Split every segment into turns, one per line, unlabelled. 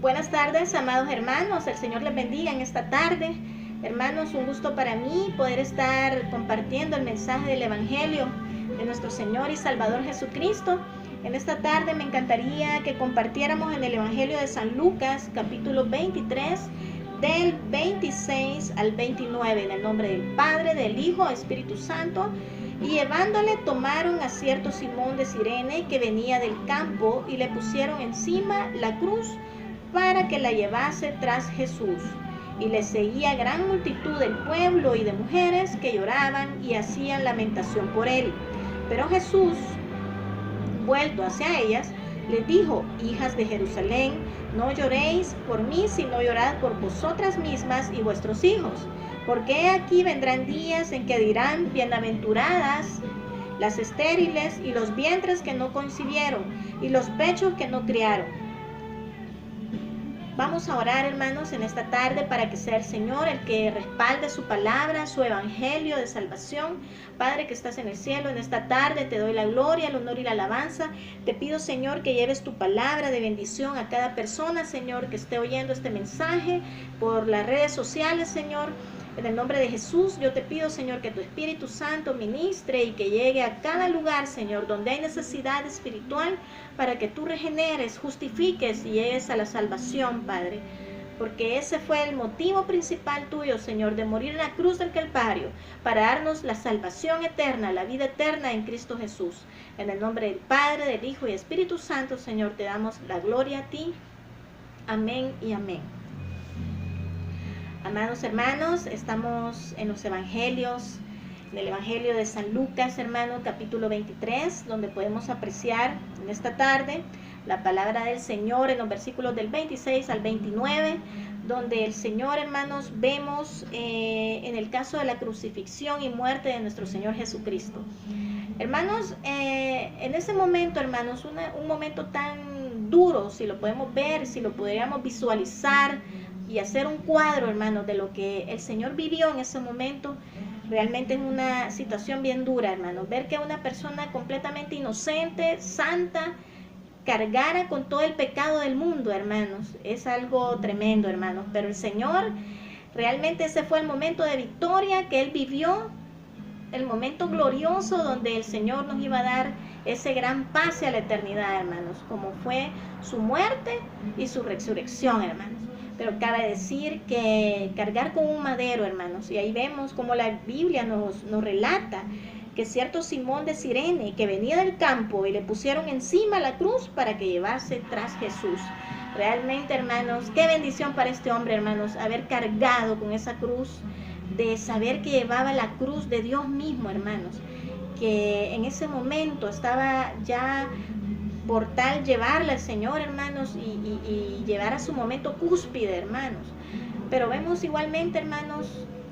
Buenas tardes, amados hermanos, el Señor les bendiga en esta tarde. Hermanos, un gusto para mí poder estar compartiendo el mensaje del Evangelio de nuestro Señor y Salvador Jesucristo. En esta tarde me encantaría que compartiéramos en el Evangelio de San Lucas, capítulo 23, del 26 al 29, en el nombre del Padre, del Hijo, Espíritu Santo. Y llevándole tomaron a cierto Simón de Cirene que venía del campo y le pusieron encima la cruz para que la llevase tras Jesús. Y le seguía gran multitud del pueblo y de mujeres que lloraban y hacían lamentación por él. Pero Jesús, vuelto hacia ellas, les dijo: hijas de Jerusalén, no lloréis por mí, sino llorad por vosotras mismas y vuestros hijos. Porque aquí vendrán días en que dirán: bienaventuradas las estériles y los vientres que no concibieron y los pechos que no criaron. Vamos a orar, hermanos, en esta tarde para que sea el Señor el que respalde su palabra, su evangelio de salvación. Padre que estás en el cielo, en esta tarde te doy la gloria, el honor y la alabanza. Te pido, Señor, que lleves tu palabra de bendición a cada persona, Señor, que esté oyendo este mensaje por las redes sociales, Señor. En el nombre de Jesús, yo te pido, Señor, que tu Espíritu Santo ministre y que llegue a cada lugar, Señor, donde hay necesidad espiritual, para que tú regeneres, justifiques y llegues a la salvación, Padre. Porque ese fue el motivo principal tuyo, Señor, de morir en la cruz del Calvario, para darnos la salvación eterna, la vida eterna en Cristo Jesús. En el nombre del Padre, del Hijo y Espíritu Santo, Señor, te damos la gloria a ti. Amén y amén. Amados hermanos, estamos en los evangelios, en el evangelio de San Lucas, hermano, capítulo 23, donde podemos apreciar en esta tarde la palabra del Señor en los versículos del 26 al 29, donde el Señor, hermanos, vemos en el caso de la crucifixión y muerte de nuestro Señor Jesucristo. Hermanos, en ese momento, hermanos, un momento tan duro, si lo podemos ver, si lo podríamos visualizar y hacer un cuadro, hermanos, de lo que el Señor vivió en ese momento, realmente es una situación bien dura, hermanos. Ver que una persona completamente inocente, santa, cargara con todo el pecado del mundo, hermanos, es algo tremendo, hermanos. Pero el Señor, realmente ese fue el momento de victoria que Él vivió, el momento glorioso donde el Señor nos iba a dar ese gran pase a la eternidad, hermanos, como fue su muerte y su resurrección, hermanos. Pero cabe decir que cargar con un madero, hermanos, y ahí vemos como la Biblia nos relata que cierto Simón de Cirene que venía del campo y le pusieron encima la cruz para que llevase tras Jesús. Realmente, hermanos, qué bendición para este hombre, hermanos, haber cargado con esa cruz, de saber que llevaba la cruz de Dios mismo, hermanos, que en ese momento estaba ya por tal llevarla al Señor, hermanos, y llevar a su momento cúspide, hermanos. Pero vemos igualmente, hermanos,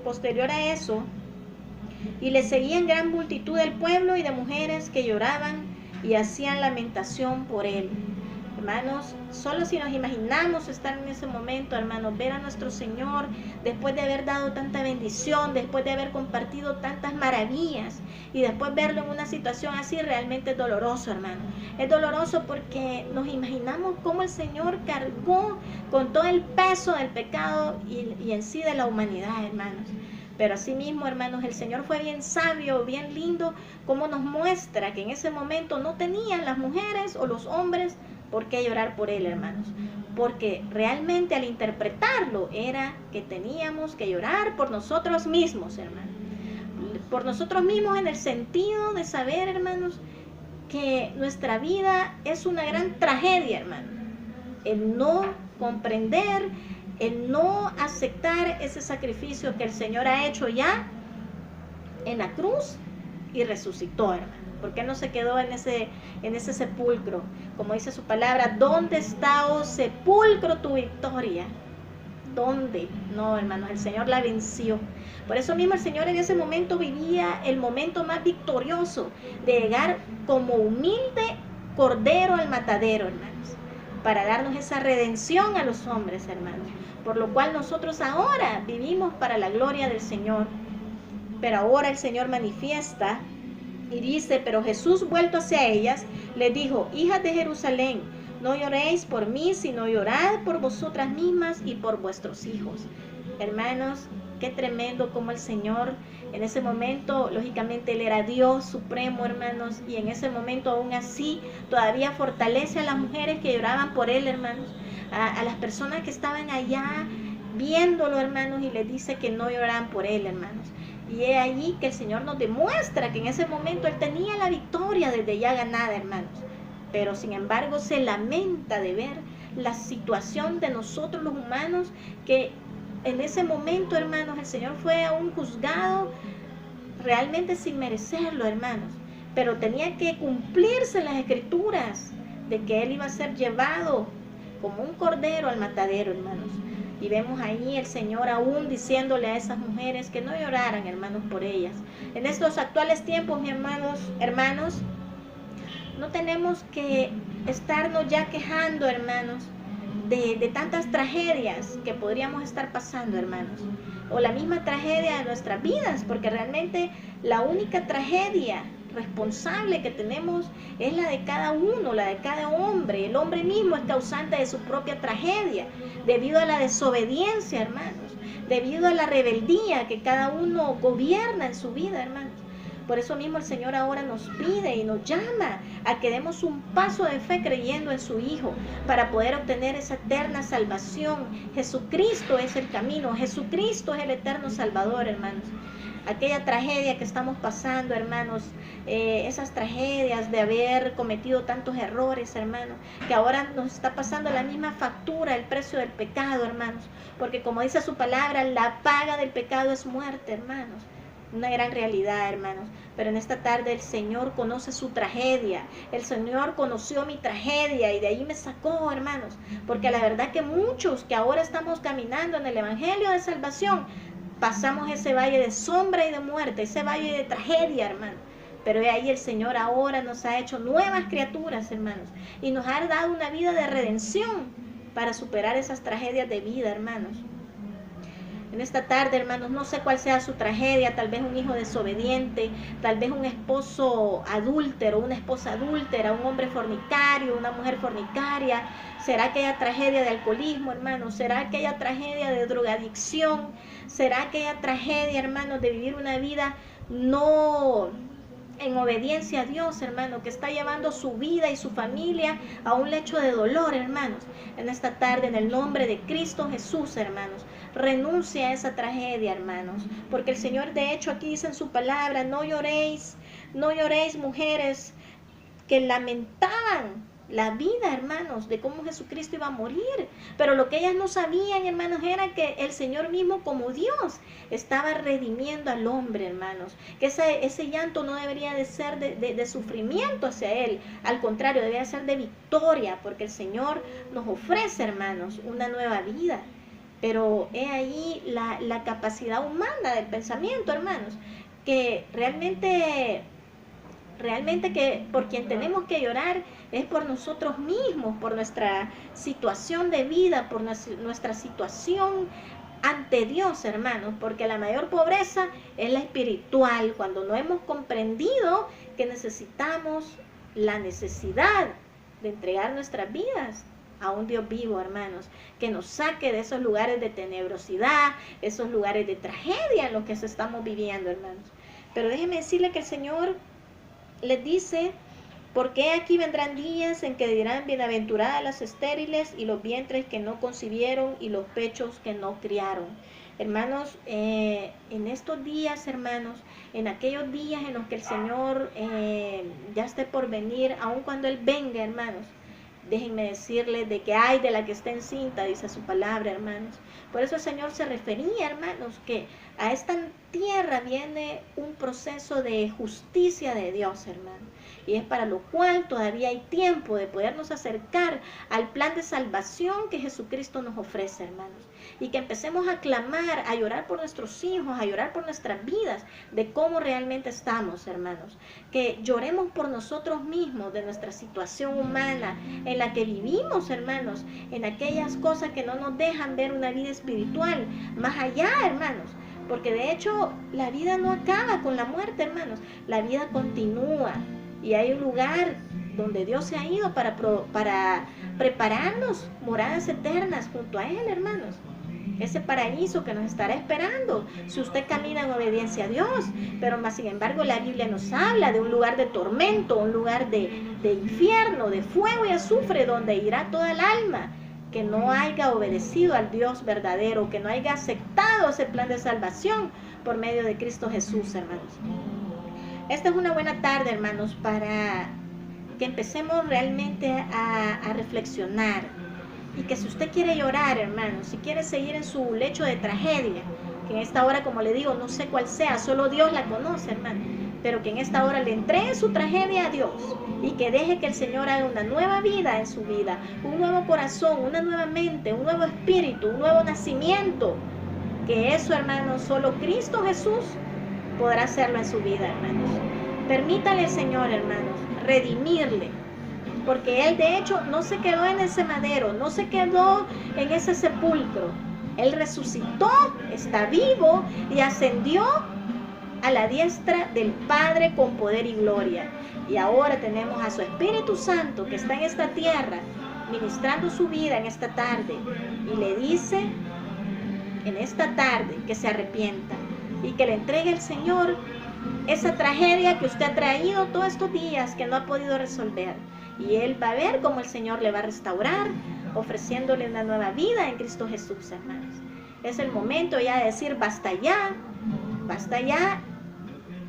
posterior a eso, y le seguían gran multitud del pueblo y de mujeres que lloraban y hacían lamentación por él. Hermanos, solo si nos imaginamos estar en ese momento, hermanos, ver a nuestro Señor después de haber dado tanta bendición, después de haber compartido tantas maravillas y después verlo en una situación así, realmente es doloroso, hermano. Es doloroso porque nos imaginamos cómo el Señor cargó con todo el peso del pecado y en sí de la humanidad, hermanos. Pero asimismo, hermanos, el Señor fue bien sabio, bien lindo, como nos muestra que en ese momento no tenían las mujeres o los hombres por qué llorar por él, hermanos. Porque realmente al interpretarlo era que teníamos que llorar por nosotros mismos, hermanos. Por nosotros mismos en el sentido de saber, hermanos, que nuestra vida es una gran tragedia, hermanos. El no comprender, el no aceptar ese sacrificio que el Señor ha hecho ya en la cruz y resucitó, hermano. Porque no se quedó en ese sepulcro, como dice su palabra: ¿dónde está, oh sepulcro, tu victoria? ¿Dónde? No, hermanos, el Señor la venció. Por eso mismo el Señor en ese momento vivía el momento más victorioso de llegar como humilde cordero al matadero, hermanos, para darnos esa redención a los hombres, hermanos, por lo cual nosotros ahora vivimos para la gloria del Señor. Pero ahora el Señor manifiesta y dice: pero Jesús, vuelto hacia ellas, les dijo: hijas de Jerusalén, No lloréis por mí, sino llorad por vosotras mismas y por vuestros hijos. Hermanos, qué tremendo como el Señor en ese momento, lógicamente Él era Dios supremo, hermanos, y en ese momento aún así todavía fortalece a las mujeres que lloraban por Él, hermanos, a las personas que estaban allá viéndolo, hermanos, y les dice que no lloraran por Él, hermanos. Y es allí que el Señor nos demuestra que en ese momento Él tenía la victoria desde ya ganada, hermanos. Pero sin embargo se lamenta de ver la situación de nosotros los humanos, que en ese momento, hermanos, el Señor fue aún juzgado realmente sin merecerlo, hermanos. Pero tenía que cumplirse las escrituras de que Él iba a ser llevado como un cordero al matadero, hermanos. Y vemos ahí el Señor aún diciéndole a esas mujeres que no lloraran, hermanos, por ellas. En estos actuales tiempos, mis hermanos, no tenemos que estarnos ya quejando, hermanos, de tantas tragedias que podríamos estar pasando, hermanos, o la misma tragedia de nuestras vidas, porque realmente la única tragedia responsable que tenemos es la de cada uno, la de cada hombre. El hombre mismo es causante de su propia tragedia, debido a la desobediencia, hermanos, debido a la rebeldía que cada uno gobierna en su vida, hermanos. Por eso mismo el Señor ahora nos pide y nos llama a que demos un paso de fe creyendo en su Hijo para poder obtener esa eterna salvación. Jesucristo es el camino, Jesucristo es el eterno Salvador, hermanos. Aquella tragedia que estamos pasando, hermanos, esas tragedias de haber cometido tantos errores, hermanos, que ahora nos está pasando la misma factura, el precio del pecado, hermanos, porque como dice su palabra, la paga del pecado es muerte, hermanos. Una gran realidad, hermanos, pero en esta tarde el Señor conoce su tragedia, el Señor conoció mi tragedia y de ahí me sacó, hermanos, porque la verdad que muchos que ahora estamos caminando en el Evangelio de Salvación, pasamos ese valle de sombra y de muerte, ese valle de tragedia, hermano. Pero ahí el Señor ahora nos ha hecho nuevas criaturas, hermanos, y nos ha dado una vida de redención para superar esas tragedias de vida, hermanos. En esta tarde, hermanos, no sé cuál sea su tragedia, tal vez un hijo desobediente, tal vez un esposo adúltero, una esposa adúltera, un hombre fornicario, una mujer fornicaria. ¿Será aquella tragedia de alcoholismo, hermanos? ¿Será aquella tragedia de drogadicción? ¿Será aquella tragedia, hermanos, de vivir una vida no en obediencia a Dios, hermano, que está llevando su vida y su familia a un lecho de dolor, hermanos? En esta tarde, en el nombre de Cristo Jesús, hermanos, renuncia a esa tragedia, hermanos, porque el Señor de hecho aquí dice en su palabra, no lloréis, mujeres que lamentaban la vida, hermanos, de cómo Jesucristo iba a morir, pero lo que ellas no sabían, hermanos, era que el Señor mismo como Dios estaba redimiendo al hombre, hermanos, que ese llanto no debería de ser de sufrimiento hacia Él, al contrario, debería ser de victoria, porque el Señor nos ofrece, hermanos, una nueva vida. Pero es ahí la capacidad humana del pensamiento, hermanos, que realmente que por quien tenemos que llorar es por nosotros mismos, por nuestra situación de vida, por nuestra situación ante Dios, hermanos, porque la mayor pobreza es la espiritual, cuando no hemos comprendido que necesitamos la necesidad de entregar nuestras vidas a un Dios vivo, hermanos, que nos saque de esos lugares de tenebrosidad, esos lugares de tragedia en los que estamos viviendo, hermanos. Pero déjenme decirle que el Señor les dice, porque aquí vendrán días en que dirán, bienaventuradas las estériles y los vientres que no concibieron y los pechos que no criaron. Hermanos, en estos días, hermanos, en aquellos días en los que el Señor ya esté por venir, aun cuando Él venga, hermanos, déjenme decirles de que hay de la que está encinta, dice su palabra, hermanos. Por eso el Señor se refería, hermanos, que a esta tierra viene un proceso de justicia de Dios, hermano. Y es para lo cual todavía hay tiempo de podernos acercar al plan de salvación que Jesucristo nos ofrece, hermanos. Y que empecemos a clamar, a llorar por nuestros hijos, a llorar por nuestras vidas, de cómo realmente estamos, hermanos. Que lloremos por nosotros mismos, de nuestra situación humana, en la que vivimos, hermanos, en aquellas cosas que no nos dejan ver una vida espiritual, más allá, hermanos. Porque de hecho la vida no acaba con la muerte, hermanos. La vida continúa. Y hay un lugar donde Dios se ha ido para prepararnos moradas eternas junto a Él, hermanos. Ese paraíso que nos estará esperando si usted camina en obediencia a Dios. Pero más sin embargo la Biblia nos habla de un lugar de tormento, un lugar de infierno, de fuego y azufre, donde irá toda el alma que no haya obedecido al Dios verdadero, que no haya aceptado ese plan de salvación por medio de Cristo Jesús, hermanos. Esta es una buena tarde, hermanos, para que empecemos realmente a reflexionar. Y que si usted quiere llorar, hermano, si quiere seguir en su lecho de tragedia, que en esta hora, como le digo, no sé cuál sea, solo Dios la conoce, hermano, pero que en esta hora le entregue su tragedia a Dios y que deje que el Señor haga una nueva vida en su vida, un nuevo corazón, una nueva mente, un nuevo espíritu, un nuevo nacimiento. Que eso, hermano, solo Cristo Jesús podrá hacerlo en su vida, hermanos. Permítale, Señor, hermanos, redimirle. Porque Él de hecho no se quedó en ese madero, no se quedó en ese sepulcro. Él resucitó, está vivo y ascendió a la diestra del Padre con poder y gloria. Y ahora tenemos a su Espíritu Santo que está en esta tierra, ministrando su vida en esta tarde. Y le dice en esta tarde que se arrepienta y que le entregue al Señor esa tragedia que usted ha traído todos estos días que no ha podido resolver. Y Él va a ver cómo el Señor le va a restaurar, ofreciéndole una nueva vida en Cristo Jesús, hermanos. Es el momento ya de decir, basta ya,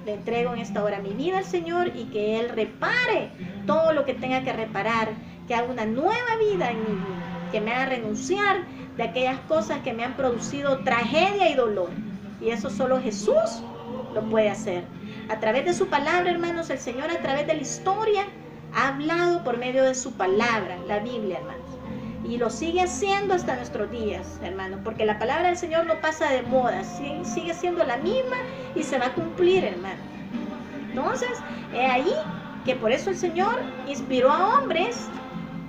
le entrego en esta hora mi vida al Señor y que Él repare todo lo que tenga que reparar, que haga una nueva vida en mi vida, que me haga renunciar de aquellas cosas que me han producido tragedia y dolor. Y eso solo Jesús lo puede hacer. A través de su palabra, hermanos, el Señor a través de la historia ha hablado por medio de su palabra, la Biblia, hermanos. Y lo sigue haciendo hasta nuestros días, hermanos, porque la palabra del Señor no pasa de moda, sigue siendo la misma y se va a cumplir, hermano. Entonces, es ahí que por eso el Señor inspiró a hombres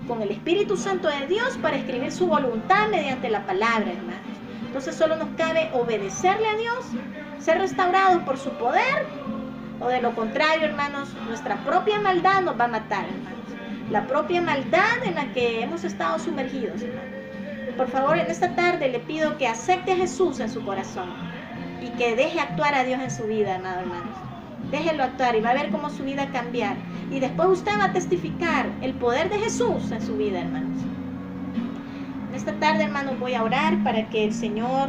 con el Espíritu Santo de Dios para escribir su voluntad mediante la palabra, hermanos. Entonces solo nos cabe obedecerle a Dios, ser restaurados por su poder, o de lo contrario, hermanos, nuestra propia maldad nos va a matar, hermanos. La propia maldad en la que hemos estado sumergidos, hermanos. Por favor, en esta tarde le pido que acepte a Jesús en su corazón y que deje actuar a Dios en su vida, amado hermanos. Déjelo actuar y va a ver cómo su vida va a cambiar. Y después usted va a testificar el poder de Jesús en su vida, hermanos. En esta tarde, hermanos, voy a orar para que el Señor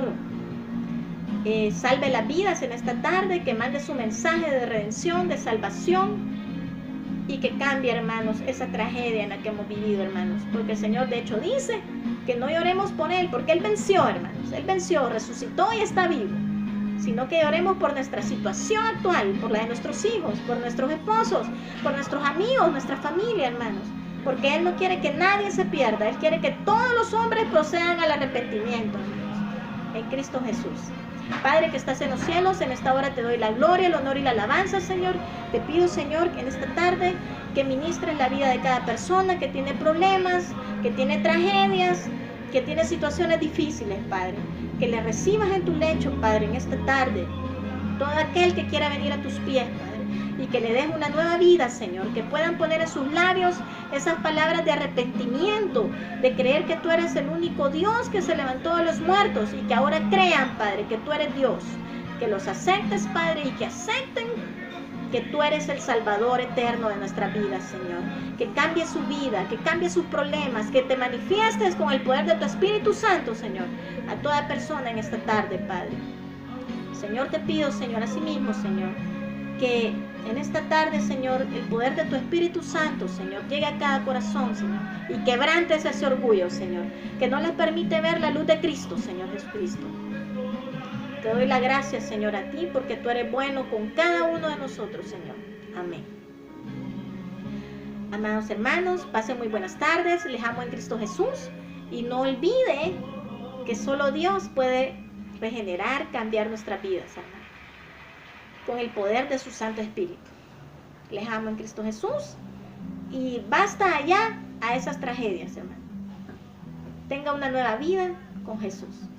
salve las vidas en esta tarde, que mande su mensaje de redención, de salvación y que cambie, hermanos, esa tragedia en la que hemos vivido, hermanos, porque el Señor de hecho dice que no lloremos por Él, porque Él venció, hermanos, Él venció, resucitó y está vivo, sino que lloremos por nuestra situación actual, por la de nuestros hijos, por nuestros esposos, por nuestros amigos, nuestra familia, hermanos, porque Él no quiere que nadie se pierda, Él quiere que todos los hombres procedan al arrepentimiento, hermanos, en Cristo Jesús. Padre que estás en los cielos, en esta hora te doy la gloria, el honor y la alabanza, Señor. Te pido, Señor, que en esta tarde que ministres la vida de cada persona que tiene problemas, que tiene tragedias, que tiene situaciones difíciles, Padre. Que le recibas en tu lecho, Padre, en esta tarde. Todo aquel que quiera venir a tus pies, Padre. Y que le des una nueva vida, Señor. Que puedan poner en sus labios esas palabras de arrepentimiento, de creer que tú eres el único Dios que se levantó de los muertos y que ahora crean, Padre, que tú eres Dios. Que los aceptes, Padre, y que acepten que tú eres el Salvador eterno de nuestra vida, Señor. Que cambie su vida, que cambie sus problemas, que te manifiestes con el poder de tu Espíritu Santo, Señor, a toda persona en esta tarde, Padre. Señor, te pido, Señor, así mismo, Señor, que en esta tarde, Señor, el poder de tu Espíritu Santo, Señor, llegue a cada corazón, Señor, y quebrantes ese orgullo, Señor, que no les permite ver la luz de Cristo, Señor Jesucristo. Te doy la gracia, Señor, a ti, porque tú eres bueno con cada uno de nosotros, Señor. Amén. Amados hermanos, pasen muy buenas tardes, les amo en Cristo Jesús, y no olvide que solo Dios puede regenerar, cambiar nuestras vidas, hermanos, con el poder de su Santo Espíritu. Les amo en Cristo Jesús y basta allá a esas tragedias, hermano. Tenga una nueva vida con Jesús.